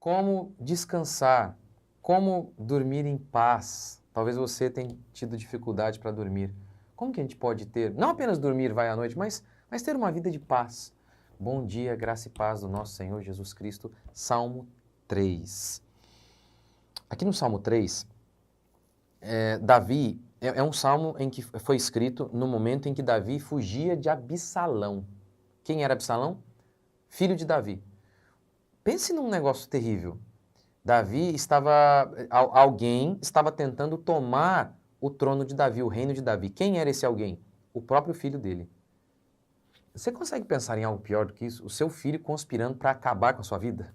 como descansar, como dormir em paz. Talvez você tenha tido dificuldade para dormir. Como que a gente pode ter, não apenas dormir vai à noite, mas ter uma vida de paz? Bom dia, graça e paz do nosso Senhor Jesus Cristo. Salmo 3. Aqui no Salmo 3, Davi, é um salmo em que foi escrito no momento em que Davi fugia de Absalão. Quem era Absalão? Filho de Davi. Pense num negócio terrível. Alguém estava tentando tomar o trono de Davi, o reino de Davi. Quem era esse alguém? O próprio filho dele. Você consegue pensar em algo pior do que isso? O seu filho conspirando para acabar com a sua vida?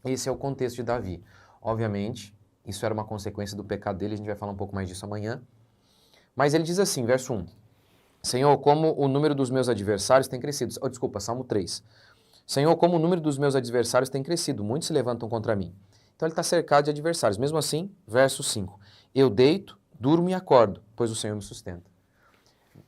Esse é o contexto de Davi. Obviamente, isso era uma consequência do pecado dele, a gente vai falar um pouco mais disso amanhã. Mas ele diz assim, verso 1. Senhor, como o número dos meus adversários tem crescido. Salmo 3. Senhor, como o número dos meus adversários tem crescido, muitos se levantam contra mim. Então ele está cercado de adversários. Mesmo assim, verso 5. Eu deito, durmo e acordo, pois o Senhor me sustenta.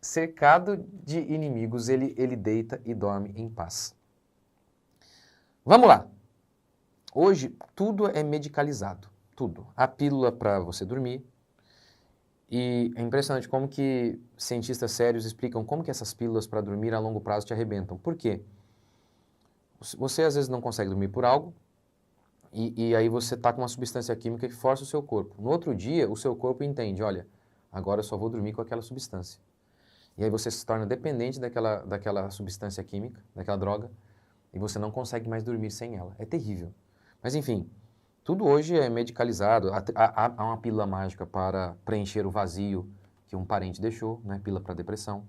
Cercado de inimigos, ele deita e dorme em paz. Vamos lá. Hoje, tudo é medicalizado. Tudo. A pílula para você dormir. E é impressionante como que cientistas sérios explicam como que essas pílulas para dormir a longo prazo te arrebentam. Por quê? Você às vezes não consegue dormir por algo, e aí você está com uma substância química que força o seu corpo. No outro dia, o seu corpo entende, olha, agora eu só vou dormir com aquela substância. E aí você se torna dependente daquela substância química, daquela droga, e você não consegue mais dormir sem ela. É terrível. Mas enfim, tudo hoje é medicalizado. Há uma pílula mágica para preencher o vazio que um parente deixou, né? Pílula para depressão.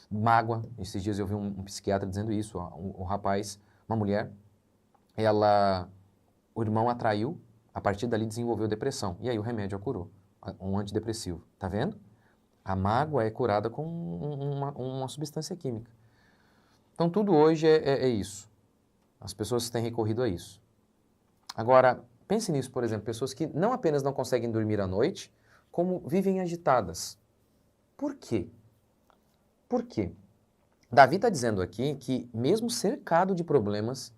Mágoa, esses dias eu vi um psiquiatra dizendo isso, um rapaz, uma mulher, o irmão atraiu, a partir dali desenvolveu depressão. E aí o remédio a curou, um antidepressivo. Tá vendo? A mágoa é curada com uma substância química. Então tudo hoje é isso. As pessoas têm recorrido a isso. Agora, pense nisso, por exemplo, pessoas que não apenas não conseguem dormir à noite, como vivem agitadas. Por quê? Por quê? Davi está dizendo aqui que, mesmo cercado de problemas,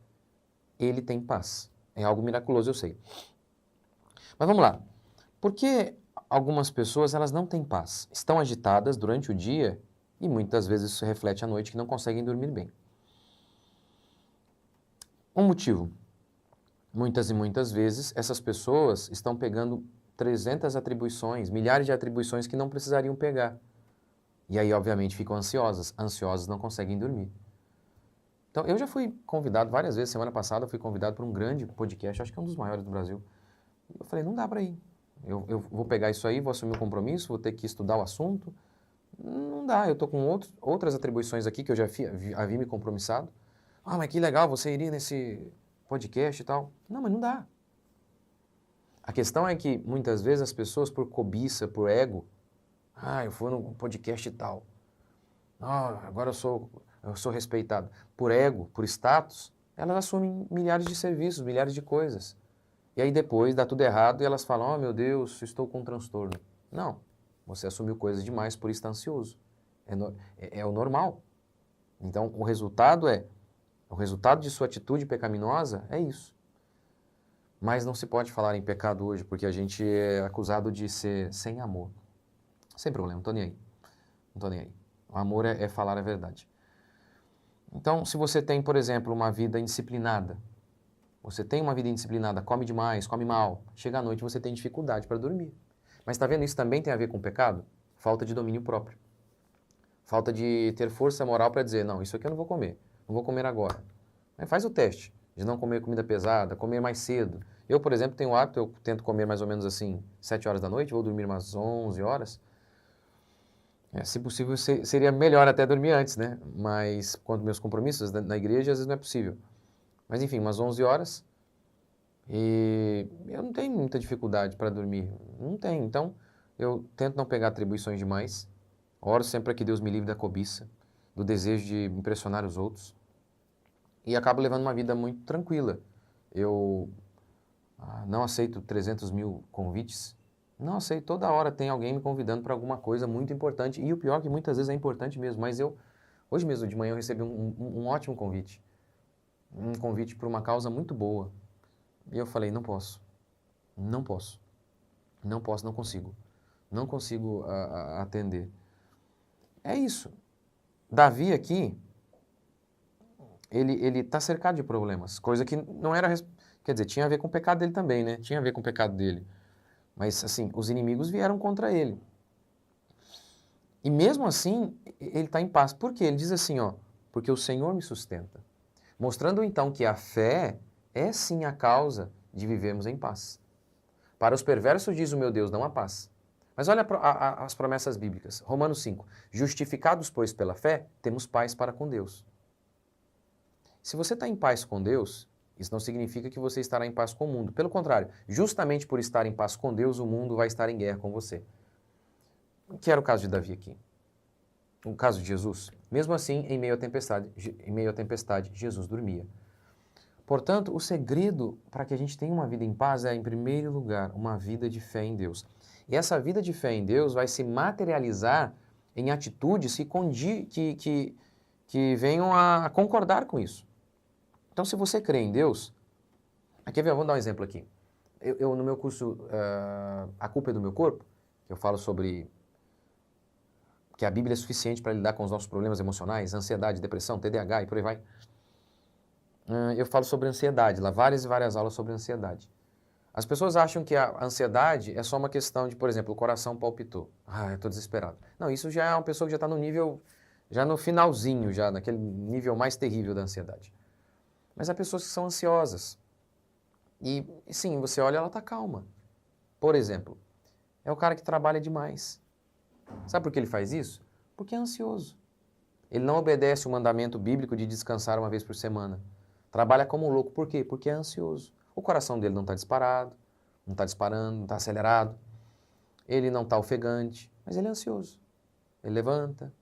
ele tem paz. É algo miraculoso, eu sei. Mas vamos lá. Por que algumas pessoas elas não têm paz? Estão agitadas durante o dia e muitas vezes isso reflete à noite que não conseguem dormir bem. Um motivo. Muitas e muitas vezes essas pessoas estão pegando 300 atribuições, milhares de atribuições que não precisariam pegar. E aí, obviamente, ficam ansiosas. Ansiosas não conseguem dormir. Então, eu já fui convidado várias vezes. Semana passada, eu fui convidado para um grande podcast, acho que é um dos maiores do Brasil. Eu falei, não dá para ir. Eu vou pegar isso aí, vou assumir o compromisso, vou ter que estudar o assunto. Não dá, eu estou com outras atribuições aqui que eu já havia me compromissado. Ah, mas que legal, você iria nesse podcast e tal. Não, mas não dá. A questão é que, muitas vezes, as pessoas, por cobiça, por ego, eu fui no podcast e tal. Agora eu sou respeitado. Por ego, por status, elas assumem milhares de serviços, milhares de coisas. E aí depois dá tudo errado e elas falam, meu Deus, estou com um transtorno. Não, você assumiu coisas demais, por isso está ansioso. É o normal. Então, o resultado de sua atitude pecaminosa é isso. Mas não se pode falar em pecado hoje, porque a gente é acusado de ser sem amor. Sem problema, não estou nem aí. Não estou nem aí. O amor é falar a verdade. Então, se você tem, por exemplo, uma vida indisciplinada, come demais, come mal, chega à noite você tem dificuldade para dormir. Mas está vendo, isso também tem a ver com pecado? Falta de domínio próprio. Falta de ter força moral para dizer, não, isso aqui eu não vou comer agora. Mas faz o teste de não comer comida pesada, comer mais cedo. Eu, por exemplo, tenho o hábito, eu tento comer mais ou menos assim, 7 horas da noite, vou dormir umas 11 horas. Se possível, seria melhor até dormir antes, né? Mas, quanto meus compromissos na igreja, às vezes não é possível. Mas, enfim, umas 11 horas. E eu não tenho muita dificuldade para dormir. Não tenho. Então, eu tento não pegar atribuições demais. Oro sempre para que Deus me livre da cobiça, do desejo de impressionar os outros. E acabo levando uma vida muito tranquila. Eu não aceito 300 mil convites. Não aceito. Toda hora tem alguém me convidando para alguma coisa muito importante. E o pior é que muitas vezes é importante mesmo. Mas hoje mesmo de manhã eu recebi um ótimo convite. Um convite para uma causa muito boa. E eu falei, não posso, não posso, não posso, não consigo. Não consigo atender. É isso. Davi aqui, ele está cercado de problemas, coisa que não era, quer dizer, tinha a ver com o pecado dele também, né? Tinha a ver com o pecado dele. Mas, assim, os inimigos vieram contra ele. E mesmo assim, ele está em paz. Por quê? Ele diz assim, ó, porque o Senhor me sustenta. Mostrando então que a fé é sim a causa de vivermos em paz. Para os perversos diz o meu Deus, não há paz. Mas olha as promessas bíblicas. Romanos 5. Justificados, pois, pela fé, temos paz para com Deus. Se você está em paz com Deus, isso não significa que você estará em paz com o mundo. Pelo contrário, justamente por estar em paz com Deus, o mundo vai estar em guerra com você. Que era o caso de Davi aqui. O caso de Jesus. Mesmo assim, em meio à tempestade, Jesus dormia. Portanto, o segredo para que a gente tenha uma vida em paz é, em primeiro lugar, uma vida de fé em Deus. E essa vida de fé em Deus vai se materializar em atitudes que venham a concordar com isso. Então, se você crê em Deus, aqui vamos dar um exemplo aqui. Eu no meu curso A Culpa é do Meu Corpo, que eu falo sobre que a Bíblia é suficiente para lidar com os nossos problemas emocionais, ansiedade, depressão, TDAH e por aí vai. Eu falo sobre ansiedade, lá várias e várias aulas sobre ansiedade. As pessoas acham que a ansiedade é só uma questão de, por exemplo, o coração palpitou. Eu estou desesperado. Não, isso já é uma pessoa que já está no nível, já no finalzinho, já naquele nível mais terrível da ansiedade. Mas há pessoas que são ansiosas. E sim, você olha, ela está calma. Por exemplo, é o cara que trabalha demais. Sabe por que ele faz isso? Porque é ansioso. Ele não obedece o mandamento bíblico de descansar uma vez por semana. Trabalha como um louco. Por quê? Porque é ansioso. O coração dele não está disparado, não está disparando, não está acelerado. Ele não está ofegante, mas ele é ansioso. Ele levanta,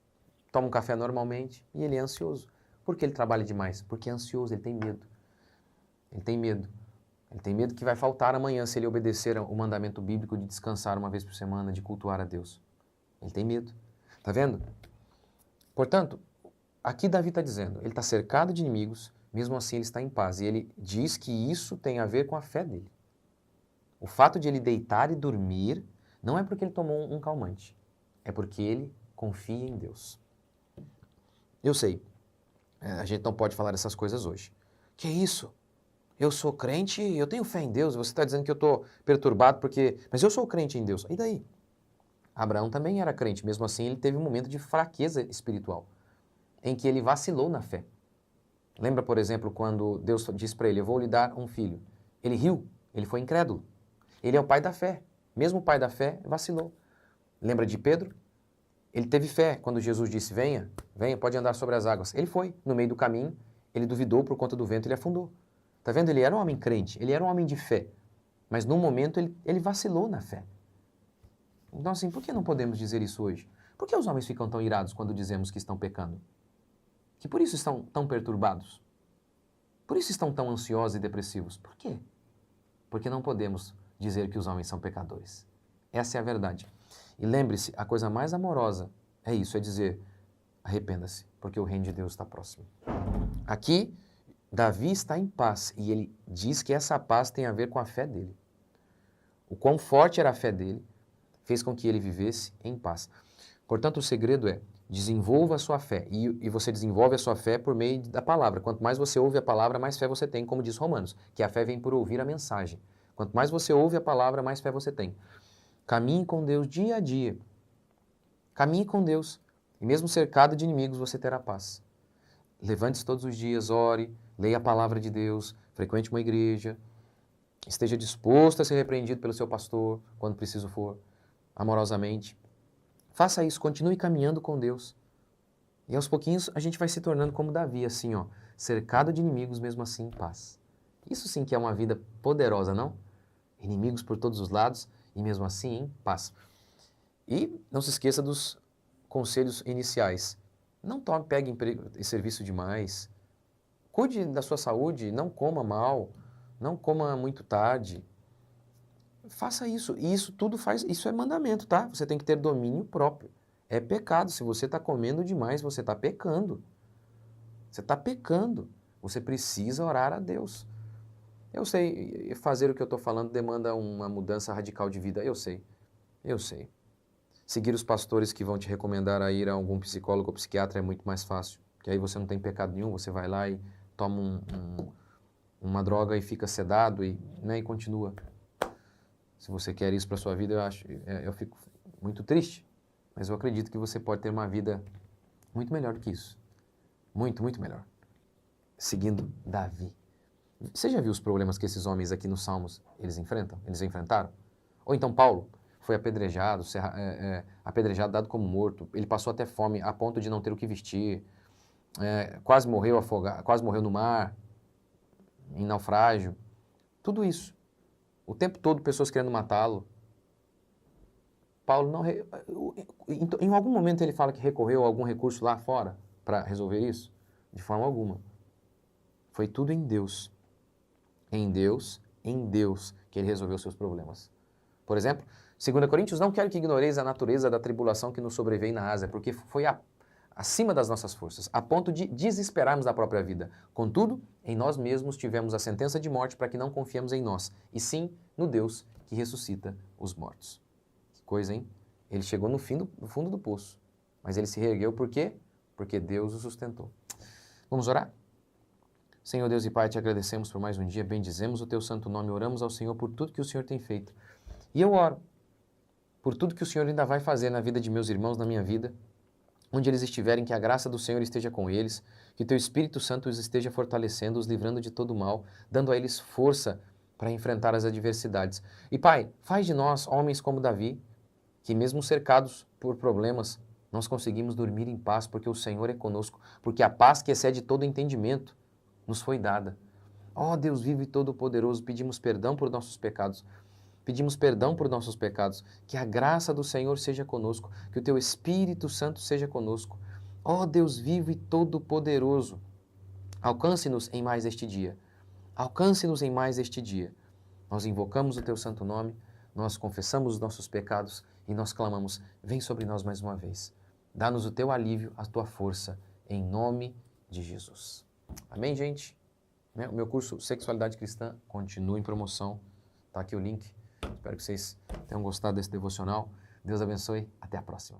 toma um café normalmente e ele é ansioso. Por que ele trabalha demais? Porque é ansioso, ele tem medo. Ele tem medo. Ele tem medo que vai faltar amanhã se ele obedecer o mandamento bíblico de descansar uma vez por semana, de cultuar a Deus. Ele tem medo. Tá vendo? Portanto, aqui Davi está dizendo, ele está cercado de inimigos, mesmo assim ele está em paz. E ele diz que isso tem a ver com a fé dele. O fato de ele deitar e dormir não é porque ele tomou um calmante, é porque ele confia em Deus. Eu sei, a gente não pode falar essas coisas hoje. Que isso? Eu sou crente, eu tenho fé em Deus, você está dizendo que eu estou perturbado porque... Mas eu sou crente em Deus. E daí? Abraão também era crente, mesmo assim ele teve um momento de fraqueza espiritual, em que ele vacilou na fé. Lembra, por exemplo, quando Deus disse para ele, eu vou lhe dar um filho. Ele riu, ele foi incrédulo. Ele é o pai da fé. Mesmo o pai da fé vacilou. Lembra de Pedro? Ele teve fé quando Jesus disse, venha, venha, pode andar sobre as águas. Ele foi, no meio do caminho, ele duvidou por conta do vento, ele afundou. Tá vendo? Ele era um homem crente, ele era um homem de fé. Mas no momento ele vacilou na fé. Então assim, por que não podemos dizer isso hoje? Por que os homens ficam tão irados quando dizemos que estão pecando? Que por isso estão tão perturbados? Por isso estão tão ansiosos e depressivos? Por quê? Porque não podemos dizer que os homens são pecadores. Essa é a verdade. E lembre-se, a coisa mais amorosa é isso, é dizer, arrependa-se, porque o reino de Deus está próximo. Aqui, Davi está em paz e ele diz que essa paz tem a ver com a fé dele. O quão forte era a fé dele fez com que ele vivesse em paz. Portanto, o segredo é, desenvolva a sua fé. E você desenvolve a sua fé por meio da palavra. Quanto mais você ouve a palavra, mais fé você tem, como diz Romanos, que a fé vem por ouvir a mensagem. Quanto mais você ouve a palavra, mais fé você tem. Caminhe com Deus dia a dia. Caminhe com Deus. E mesmo cercado de inimigos, você terá paz. Levante-se todos os dias, ore, leia a palavra de Deus, frequente uma igreja, esteja disposto a ser repreendido pelo seu pastor, quando preciso for, amorosamente. Faça isso, continue caminhando com Deus. E aos pouquinhos a gente vai se tornando como Davi, assim, ó, cercado de inimigos, mesmo assim em paz. Isso sim que é uma vida poderosa, não? Inimigos por todos os lados e mesmo assim em paz. E não se esqueça dos conselhos iniciais. Não pegue emprego e serviço demais. Cuide da sua saúde, não coma mal, não coma muito tarde. Faça isso. E isso tudo isso é mandamento, tá? Você tem que ter domínio próprio. É pecado. Se você está comendo demais, você está pecando. Você está pecando. Você precisa orar a Deus. Eu sei, fazer o que eu estou falando demanda uma mudança radical de vida. Eu sei, eu sei. Seguir os pastores que vão te recomendar a ir a algum psicólogo ou psiquiatra é muito mais fácil. Porque aí você não tem pecado nenhum, você vai lá e toma uma droga e fica sedado e, né, e continua. Se você quer isso para sua vida, eu fico muito triste. Mas eu acredito que você pode ter uma vida muito melhor do que isso. Muito, muito melhor. Seguindo Davi. Você já viu os problemas que esses homens aqui nos Salmos eles enfrentaram? Ou então Paulo foi apedrejado, apedrejado, dado como morto. Ele passou até fome a ponto de não ter o que vestir. Quase morreu afogado, quase morreu no mar, em naufrágio. Tudo isso. O tempo todo pessoas querendo matá-lo. Paulo não... Em algum momento ele fala que recorreu a algum recurso lá fora para resolver isso? De forma alguma. Foi tudo em Deus. Em Deus que ele resolveu seus problemas. Por exemplo, 2 Coríntios, não quero que ignoreis a natureza da tribulação que nos sobreveio na Ásia, porque foi acima das nossas forças, a ponto de desesperarmos da própria vida. Contudo, em nós mesmos tivemos a sentença de morte para que não confiemos em nós, e sim no Deus que ressuscita os mortos. Que coisa, hein? Ele chegou no fundo do poço, mas ele se reergueu por quê? Porque Deus o sustentou. Vamos orar? Senhor Deus e Pai, te agradecemos por mais um dia, bendizemos o teu santo nome, oramos ao Senhor por tudo que o Senhor tem feito. E eu oro por tudo que o Senhor ainda vai fazer na vida de meus irmãos, na minha vida, onde eles estiverem, que a graça do Senhor esteja com eles, que o teu Espírito Santo os esteja fortalecendo, os livrando de todo mal, dando a eles força para enfrentar as adversidades. E Pai, faz de nós homens como Davi, que mesmo cercados por problemas, nós conseguimos dormir em paz, porque o Senhor é conosco, porque a paz que excede todo entendimento nos foi dada. Ó Deus vivo e todo-poderoso, pedimos perdão por nossos pecados. Pedimos perdão por nossos pecados. Que a graça do Senhor seja conosco. Que o teu Espírito Santo seja conosco. Ó Deus vivo e todo-poderoso, alcance-nos em mais este dia. Alcance-nos em mais este dia. Nós invocamos o teu santo nome, nós confessamos os nossos pecados e nós clamamos, vem sobre nós mais uma vez. Dá-nos o teu alívio, a tua força, em nome de Jesus. Amém, gente? O meu curso Sexualidade Cristã continua em promoção. Tá aqui o link. Espero que vocês tenham gostado desse devocional. Deus abençoe. Até a próxima.